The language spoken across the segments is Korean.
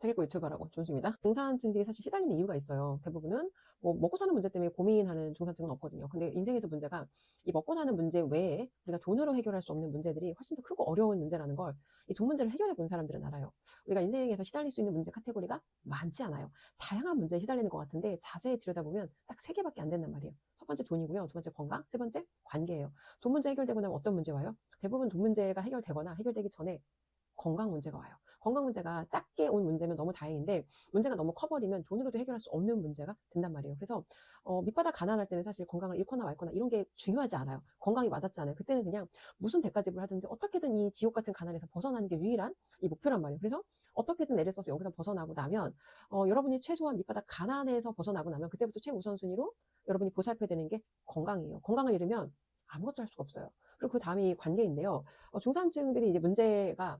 책 읽고 유튜버라고 존중입니다. 중산층들이 사실 시달리는 이유가 있어요. 대부분은 뭐 먹고 사는 문제 때문에 고민하는 중산층은 없거든요. 근데 인생에서 문제가 이 먹고 사는 문제 외에 우리가 돈으로 해결할 수 없는 문제들이 훨씬 더 크고 어려운 문제라는 걸 이 돈 문제를 해결해 본 사람들은 알아요. 우리가 인생에서 시달릴 수 있는 문제 카테고리가 많지 않아요. 다양한 문제에 시달리는 것 같은데 자세히 들여다보면 딱 세 개밖에 안 된단 말이에요. 첫 번째 돈이고요. 두 번째 건강, 세 번째 관계예요. 돈 문제 해결되고 나면 어떤 문제 와요? 대부분 돈 문제가 해결되거나 해결되기 전에 건강 문제가 와요. 건강 문제가 작게 온 문제면 너무 다행인데 문제가 너무 커버리면 돈으로도 해결할 수 없는 문제가 된단 말이에요. 그래서 밑바닥 가난할 때는 사실 건강을 잃거나 말거나 이런 게 중요하지 않아요. 건강이 와닿지 않아요. 그때는 그냥 무슨 대가집을 하든지 어떻게든 이 지옥 같은 가난에서 벗어나는 게 유일한 이 목표란 말이에요. 그래서 어떻게든 애를 써서 여기서 벗어나고 나면 여러분이 최소한 밑바닥 가난에서 벗어나고 나면 그때부터 최우선순위로 여러분이 보살펴야 되는 게 건강이에요. 건강을 잃으면 아무것도 할 수가 없어요. 그리고 그 다음이 관계인데요. 중산층들이 이제 문제가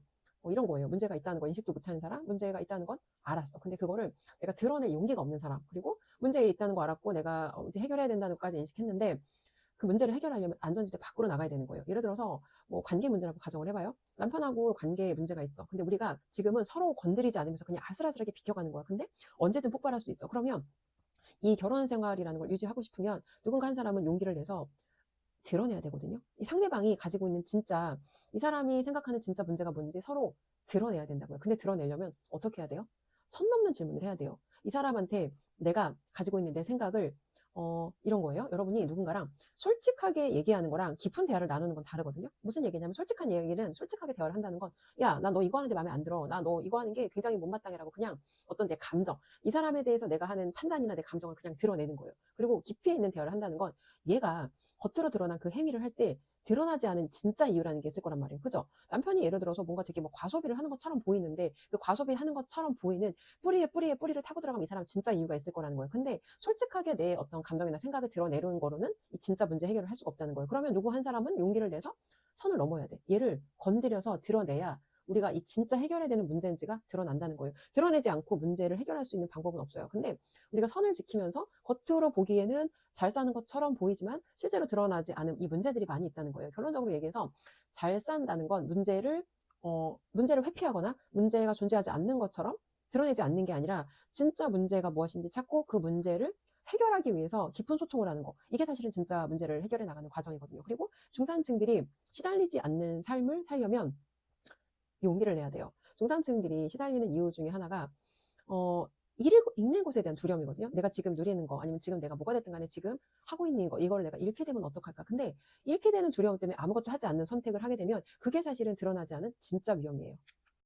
이런 거예요. 문제가 있다는 거 인식도 못하는 사람, 문제가 있다는 건 알았어. 근데 그거를 내가 드러낼 용기가 없는 사람, 그리고 문제가 있다는 거 알았고 내가 이제 해결해야 된다는 것까지 인식했는데 그 문제를 해결하려면 안전지대 밖으로 나가야 되는 거예요. 예를 들어서 뭐 관계 문제라고 가정을 해봐요. 남편하고 관계에 문제가 있어. 근데 우리가 지금은 서로 건드리지 않으면서 그냥 아슬아슬하게 비켜가는 거야. 근데 언제든 폭발할 수 있어. 그러면 이 결혼 생활이라는 걸 유지하고 싶으면 누군가 한 사람은 용기를 내서 드러내야 되거든요. 이 상대방이 가지고 있는 진짜, 이 사람이 생각하는 진짜 문제가 뭔지 서로 드러내야 된다고요. 근데 드러내려면 어떻게 해야 돼요? 선 넘는 질문을 해야 돼요. 이 사람한테 내가 가지고 있는 내 생각을 이런 거예요. 여러분이 누군가랑 솔직하게 얘기하는 거랑 깊은 대화를 나누는 건 다르거든요. 무슨 얘기냐면 솔직한 얘기는 솔직하게 대화를 한다는 건 야, 나 너 이거 하는데 마음에 안 들어. 나 너 이거 하는 게 굉장히 못마땅해라고 그냥 어떤 내 감정, 이 사람에 대해서 내가 하는 판단이나 내 감정을 그냥 드러내는 거예요. 그리고 깊이 있는 대화를 한다는 건 얘가 겉으로 드러난 그 행위를 할 때 드러나지 않은 진짜 이유라는 게 있을 거란 말이에요. 그죠? 남편이 예를 들어서 뭔가 되게 뭐 과소비를 하는 것처럼 보이는데 그 과소비 하는 것처럼 보이는 뿌리에 뿌리를 타고 들어가면 이 사람은 진짜 이유가 있을 거라는 거예요. 근데 솔직하게 내 어떤 감정이나 생각을 드러내려는 거로는 이 진짜 문제 해결을 할 수가 없다는 거예요. 그러면 누구 한 사람은 용기를 내서 선을 넘어야 돼. 얘를 건드려서 드러내야 우리가 이 진짜 해결해야 되는 문제인지가 드러난다는 거예요. 드러내지 않고 문제를 해결할 수 있는 방법은 없어요. 근데 우리가 선을 지키면서 겉으로 보기에는 잘 사는 것처럼 보이지만 실제로 드러나지 않은 이 문제들이 많이 있다는 거예요. 결론적으로 얘기해서 잘 산다는 건 문제를 회피하거나 문제가 존재하지 않는 것처럼 드러내지 않는 게 아니라 진짜 문제가 무엇인지 찾고 그 문제를 해결하기 위해서 깊은 소통을 하는 거. 이게 사실은 진짜 문제를 해결해 나가는 과정이거든요. 그리고 중산층들이 시달리지 않는 삶을 살려면 용기를 내야 돼요. 중산층들이 시달리는 이유 중에 하나가 잃는 것에 대한 두려움이거든요. 내가 지금 누리는 거 아니면 지금 내가 뭐가 됐든 간에 지금 하고 있는 거 이걸 내가 잃게 되면 어떡할까. 근데 잃게 되는 두려움 때문에 아무것도 하지 않는 선택을 하게 되면 그게 사실은 드러나지 않은 진짜 위험이에요.